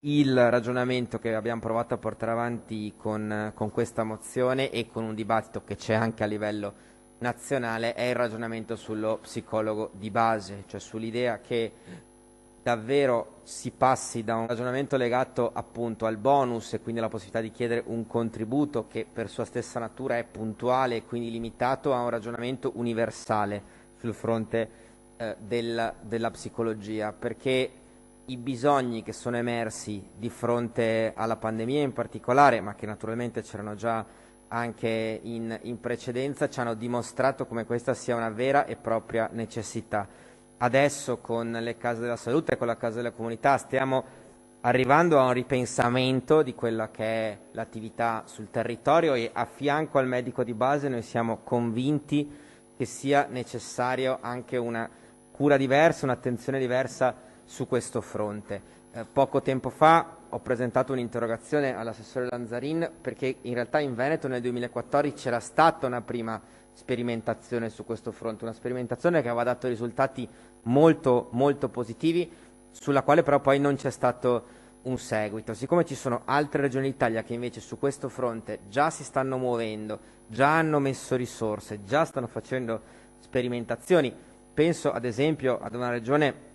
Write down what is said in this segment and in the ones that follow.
Il ragionamento che abbiamo provato a portare avanti con questa mozione e con un dibattito che c'è anche a livello nazionale è il ragionamento sullo psicologo di base, cioè sull'idea che davvero si passi da un ragionamento legato appunto al bonus e quindi alla possibilità di chiedere un contributo che per sua stessa natura è puntuale e quindi limitato, a un ragionamento universale sul fronte della psicologia, perché i bisogni che sono emersi di fronte alla pandemia in particolare, ma che naturalmente c'erano già anche in precedenza, ci hanno dimostrato come questa sia una vera e propria necessità. Adesso con le case della salute e con la casa della comunità stiamo arrivando a un ripensamento di quella che è l'attività sul territorio e a fianco al medico di base noi siamo convinti che sia necessario anche una cura diversa, un'attenzione diversa su questo fronte. Poco tempo fa ho presentato un'interrogazione all'assessore Lanzarin perché in realtà in Veneto nel 2014 c'era stata una prima sperimentazione su questo fronte, una sperimentazione che aveva dato risultati molto molto positivi, sulla quale però poi non c'è stato un seguito. Siccome ci sono altre regioni d'Italia che invece su questo fronte già si stanno muovendo, già hanno messo risorse, già stanno facendo sperimentazioni, penso ad esempio ad una regione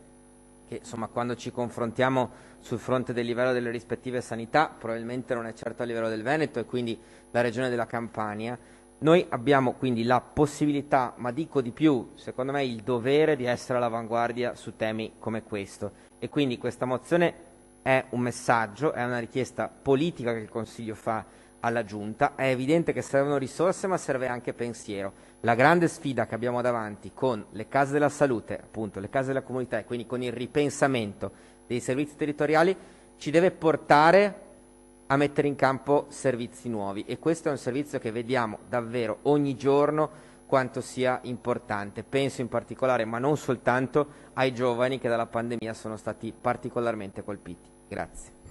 che insomma quando ci confrontiamo sul fronte del livello delle rispettive sanità probabilmente non è certo a livello del Veneto e quindi la regione della Campania. Noi abbiamo quindi la possibilità, ma dico di più, secondo me il dovere di essere all'avanguardia su temi come questo, e quindi questa mozione è un messaggio, è una richiesta politica che il Consiglio fa alla Giunta. È evidente che servono risorse ma serve anche pensiero. La grande sfida che abbiamo davanti con le case della salute, appunto le case della comunità e quindi con il ripensamento dei servizi territoriali ci deve portare a mettere in campo servizi nuovi, e questo è un servizio che vediamo davvero ogni giorno quanto sia importante. Penso in particolare, ma non soltanto, ai giovani che dalla pandemia sono stati particolarmente colpiti. Grazie.